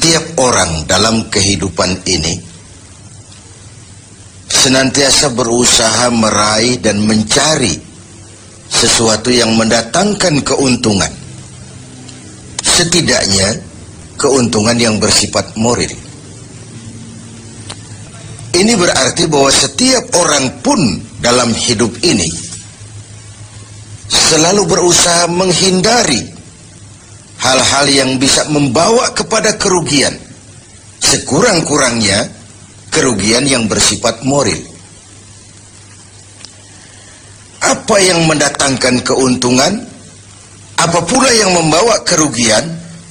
Setiap orang dalam kehidupan ini senantiasa berusaha meraih dan mencari sesuatu yang mendatangkan keuntungan. Setidaknya keuntungan yang bersifat moral. Ini berarti bahwa setiap orang pun dalam hidup ini selalu berusaha menghindari hal-hal yang bisa membawa kepada kerugian, sekurang-kurangnya kerugian yang bersifat moral. Apa yang mendatangkan keuntungan, apa pula yang membawa kerugian,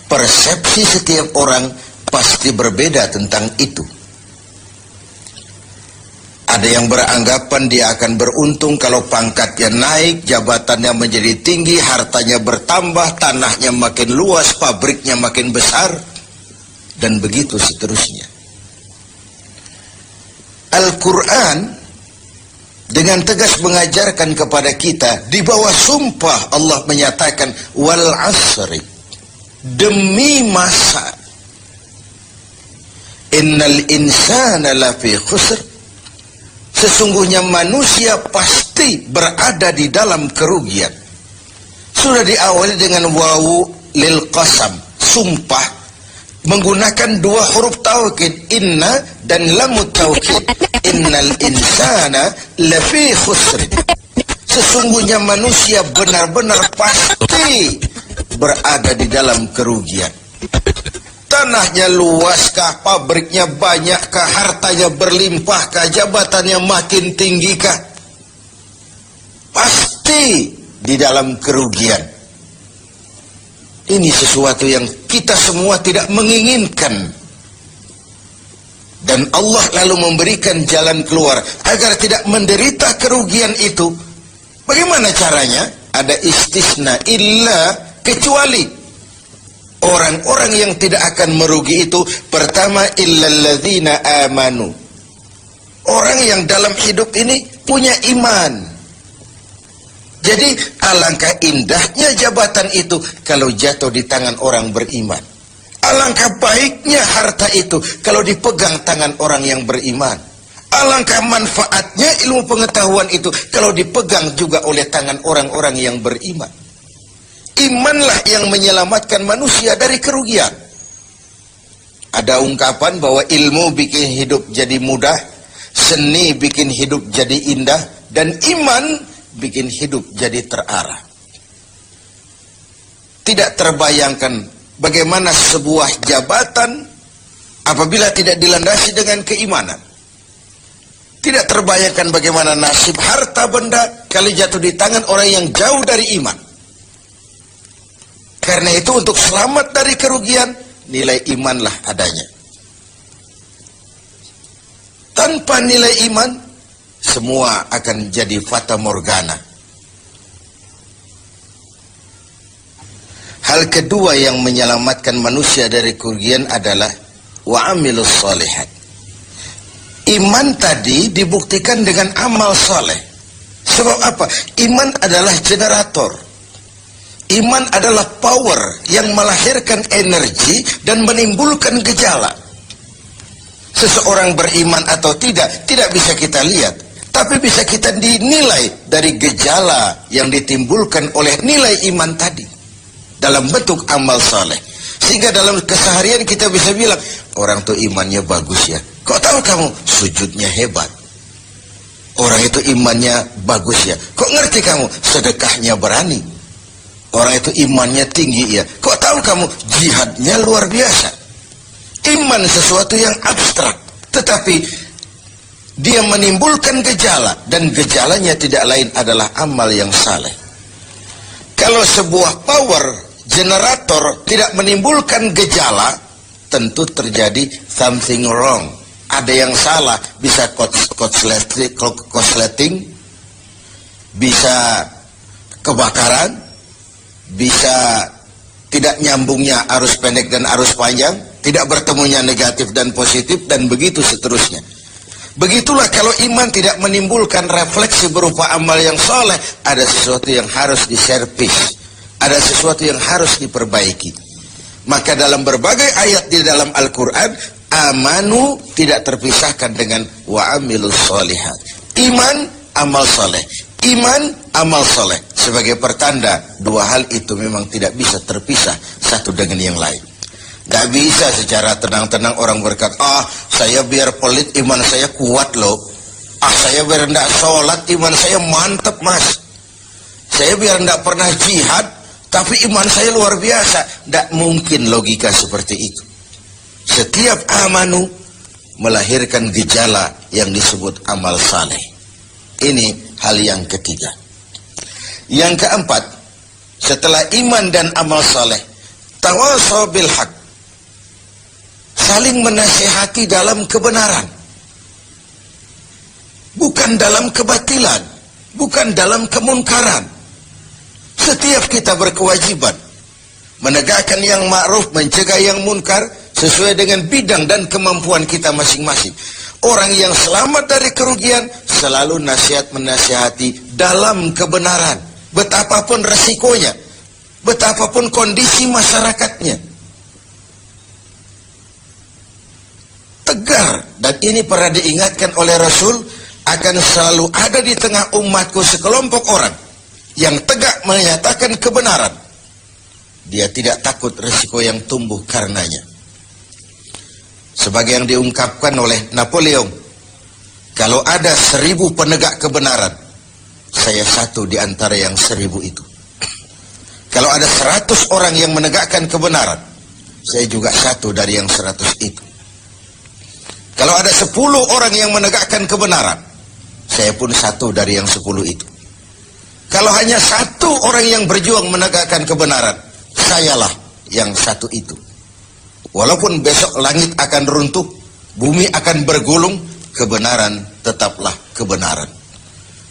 persepsi setiap orang pasti berbeda tentang itu. Ada yang beranggapan dia akan beruntung kalau pangkatnya naik, jabatannya menjadi tinggi, hartanya bertambah, tanahnya makin luas, pabriknya makin besar, dan begitu seterusnya. Al-Quran dengan tegas mengajarkan kepada kita, di bawah sumpah Allah menyatakan, wal asri, demi masa, innal insana lafi khusr, sesungguhnya manusia pasti berada di dalam kerugian. Sudah diawali dengan wawu lil qasam, sumpah, menggunakan dua huruf taukid, inna dan lamut taukid. Innal insana lafi khusr, sesungguhnya manusia benar-benar pasti berada di dalam kerugian. Tanahnya luaskah, pabriknya banyakkah, hartanya berlimpahkah, jabatannya makin tinggikah, pasti di dalam kerugian. Ini sesuatu yang kita semua tidak menginginkan, dan Allah lalu memberikan jalan keluar agar tidak menderita kerugian itu. Bagaimana caranya? Ada istisna, illa, kecuali orang-orang yang tidak akan merugi itu, pertama, illalladzina amanu, orang yang dalam hidup ini punya iman. Jadi alangkah indahnya jabatan itu kalau jatuh di tangan orang beriman. Alangkah baiknya harta itu kalau dipegang tangan orang yang beriman. Alangkah manfaatnya ilmu pengetahuan itu kalau dipegang juga oleh tangan orang-orang yang beriman. Imanlah yang menyelamatkan manusia dari kerugian. Ada ungkapan bahwa ilmu bikin hidup jadi mudah, seni bikin hidup jadi indah, dan iman bikin hidup jadi terarah. Tidak terbayangkan bagaimana sebuah jabatan apabila tidak dilandasi dengan keimanan. Tidak terbayangkan bagaimana nasib harta benda kalau jatuh di tangan orang yang jauh dari iman. Karena itu untuk selamat dari kerugian, nilai imanlah adanya. Tanpa nilai iman, semua akan jadi fata morgana. Hal kedua yang menyelamatkan manusia dari kerugian adalah wa amilus sholihat. Iman tadi dibuktikan dengan amal soleh. Sebab apa? Iman adalah generator. Iman adalah power yang melahirkan energi dan menimbulkan gejala. Seseorang beriman atau tidak bisa kita lihat, tapi bisa kita dinilai dari gejala yang ditimbulkan oleh nilai iman tadi dalam bentuk amal saleh. Sehingga dalam keseharian kita bisa bilang, orang itu imannya bagus ya. Kok tahu kamu? Sujudnya hebat. Orang itu imannya bagus ya. Kok ngerti kamu? Sedekahnya berani. Orang itu imannya tinggi ya. Kok tahu kamu? Jihadnya luar biasa. Iman sesuatu yang abstrak, tetapi dia menimbulkan gejala, dan gejalanya tidak lain adalah amal yang saleh. Kalau sebuah power generator tidak menimbulkan gejala, tentu terjadi something wrong. Ada yang salah, bisa korsleting, bisa kebakaran, bisa tidak nyambungnya arus pendek dan arus panjang, tidak bertemunya negatif dan positif, dan begitu seterusnya. Begitulah kalau iman tidak menimbulkan refleksi berupa amal yang soleh, ada sesuatu yang harus diservis, ada sesuatu yang harus diperbaiki. Maka dalam berbagai ayat di dalam Al-Quran, amanu tidak terpisahkan dengan wa amilus sholihat. Iman, amal soleh. Iman, amal soleh. Sebagai pertanda, dua hal itu memang tidak bisa terpisah satu dengan yang lain. Tidak bisa secara tenang-tenang orang berkata, saya biar pelit, iman saya kuat loh. Saya biar tidak sholat, iman saya mantap mas. Saya biar tidak pernah jihad, tapi iman saya luar biasa. Tidak mungkin logika seperti itu. Setiap amanu melahirkan gejala yang disebut amal saleh. Ini hal yang ketiga. Yang keempat, setelah iman dan amal saleh, tawasaw bil haq, saling menasihati dalam kebenaran, bukan dalam kebatilan, bukan dalam kemunkaran. Setiap kita berkewajiban menegakkan yang ma'ruf, mencegah yang munkar sesuai dengan bidang dan kemampuan kita masing-masing. Orang yang selamat dari kerugian selalu menasihati dalam kebenaran, betapapun resikonya, betapapun kondisi masyarakatnya. Tegar, dan ini pernah diingatkan oleh Rasul, akan selalu ada di tengah umatku sekelompok orang yang tegak menyatakan kebenaran. Dia tidak takut resiko yang tumbuh karenanya. Sebagai yang diungkapkan oleh Napoleon, kalau ada 1000 penegak kebenaran, saya satu di antara yang 1000 itu. Kalau ada 100 orang yang menegakkan kebenaran, saya juga satu dari yang 100 itu. Kalau ada 10 orang yang menegakkan kebenaran, saya pun satu dari yang 10 itu. Kalau hanya 1 orang yang berjuang menegakkan kebenaran, sayalah yang satu itu. Walaupun besok langit akan runtuh, bumi akan bergulung, kebenaran tetaplah kebenaran.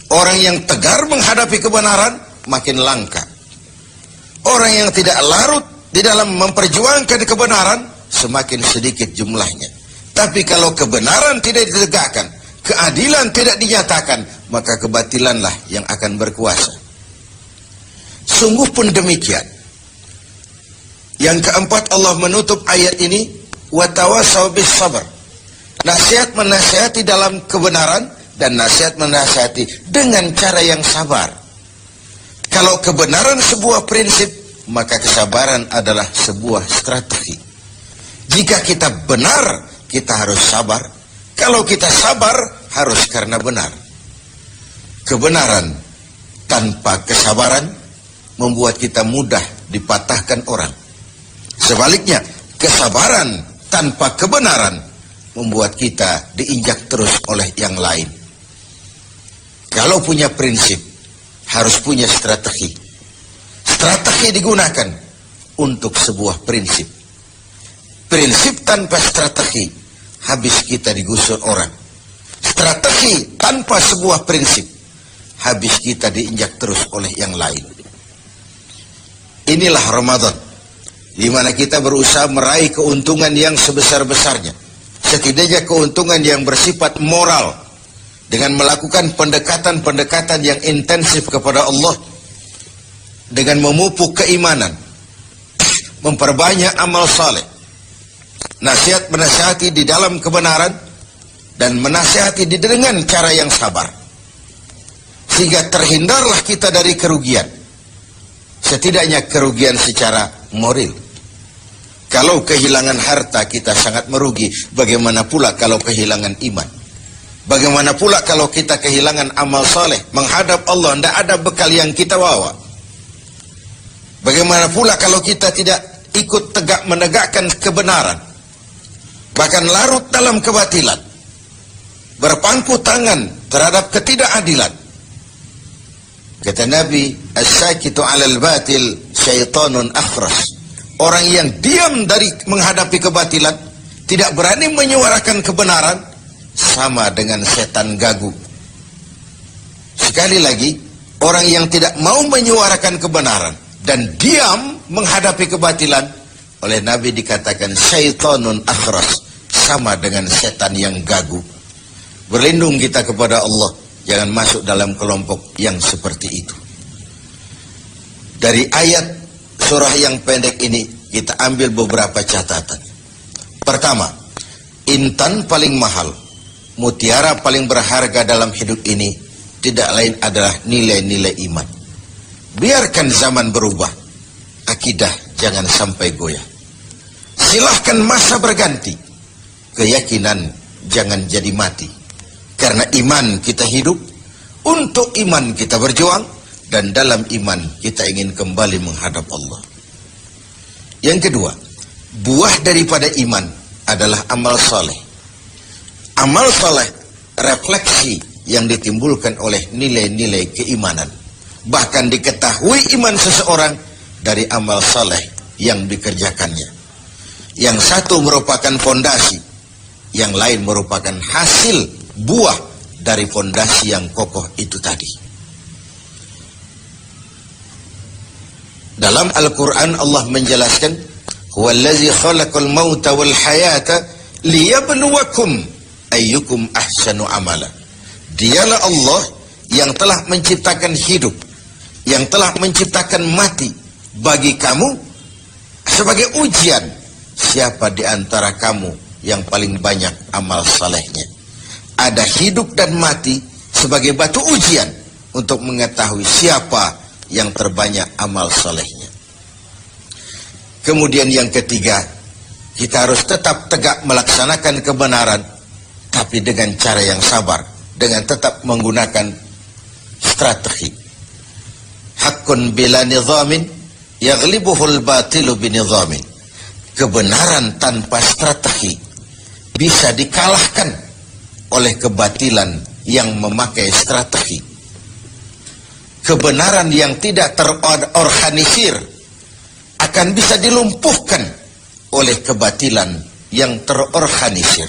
Orang yang tegar menghadapi kebenaran makin langka. Orang yang tidak larut di dalam memperjuangkan kebenaran semakin sedikit jumlahnya. Tapi kalau kebenaran tidak ditegakkan, keadilan tidak dinyatakan, maka kebatilanlah yang akan berkuasa. Sungguh pun demikian. Yang keempat, Allah menutup ayat ini, wa tawasaw bis sabr. Nasihat menasihati dalam kebenaran dan nasihat menasihati dengan cara yang sabar. Kalau kebenaran sebuah prinsip, maka kesabaran adalah sebuah strategi. Jika kita benar, kita harus sabar. Kalau kita sabar, harus karena benar. Kebenaran tanpa kesabaran membuat kita mudah dipatahkan orang. Sebaliknya, kesabaran tanpa kebenaran membuat kita diinjak terus oleh yang lain. Kalau punya prinsip, harus punya strategi. Strategi digunakan untuk sebuah prinsip. Prinsip tanpa strategi, habis kita digusur orang. Strategi tanpa sebuah prinsip, habis kita diinjak terus oleh yang lain. Inilah Ramadan, di mana kita berusaha meraih keuntungan yang sebesar-besarnya. Setidaknya keuntungan yang bersifat moral, dengan melakukan pendekatan-pendekatan yang intensif kepada Allah, dengan memupuk keimanan, memperbanyak amal saleh, nasihat menasihati di dalam kebenaran, dan menasihati dengan cara yang sabar, sehingga terhindarlah kita dari kerugian. Setidaknya kerugian secara moral. Kalau kehilangan harta kita sangat merugi, bagaimana pula kalau kehilangan iman? Bagaimana pula kalau kita kehilangan amal saleh, menghadap Allah, tidak ada bekal yang kita bawa? Bagaimana pula kalau kita tidak ikut tegak menegakkan kebenaran, bahkan larut dalam kebatilan, berpangku tangan terhadap ketidakadilan? Kata Nabi, as-sakitu 'alal batil syaitanun akhras. Orang yang diam dari menghadapi kebatilan, tidak berani menyuarakan kebenaran, sama dengan setan gagu. Sekali lagi, orang yang tidak mau menyuarakan kebenaran dan diam menghadapi kebatilan, oleh Nabi dikatakan syaitanun akhras, sama dengan setan yang gagu. Berlindung kita kepada Allah, jangan masuk dalam kelompok yang seperti itu. Dari ayat surah yang pendek ini, kita ambil beberapa catatan. Pertama, intan paling mahal, mutiara paling berharga dalam hidup ini tidak lain adalah nilai-nilai iman. Biarkan zaman berubah, akidah jangan sampai goyah. Silahkan masa berganti, keyakinan jangan jadi mati. Karena iman kita hidup, untuk iman kita berjuang, dan dalam iman kita ingin kembali menghadap Allah. Yang kedua, buah daripada iman adalah amal soleh. Amal soleh refleksi yang ditimbulkan oleh nilai-nilai keimanan. Bahkan diketahui iman seseorang dari amal soleh yang dikerjakannya. Yang satu merupakan fondasi, yang lain merupakan hasil buah dari fondasi yang kokoh itu tadi. Dalam Al-Quran Allah menjelaskan, huwallazi khalaqal mauta wal hayata liyabluwakum ayyukum ahsanu amala. Dialah Allah yang telah menciptakan hidup, yang telah menciptakan mati bagi kamu sebagai ujian, siapa di antara kamu yang paling banyak amal salehnya. Ada hidup dan mati sebagai batu ujian untuk mengetahui siapa yang terbanyak amal solehnya. Kemudian yang ketiga, kita harus tetap tegak melaksanakan kebenaran, tapi dengan cara yang sabar, dengan tetap menggunakan strategi. Haqqun bila nizamin yaghlibuhul batilu binizamin. Kebenaran tanpa strategi bisa dikalahkan oleh kebatilan yang memakai strategi. Kebenaran yang tidak terorganisir akan bisa dilumpuhkan oleh kebatilan yang terorganisir.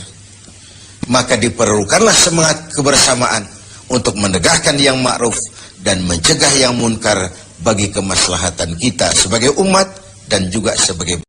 Maka diperlukanlah semangat kebersamaan untuk menegakkan yang ma'ruf dan mencegah yang munkar bagi kemaslahatan kita sebagai umat dan juga sebagai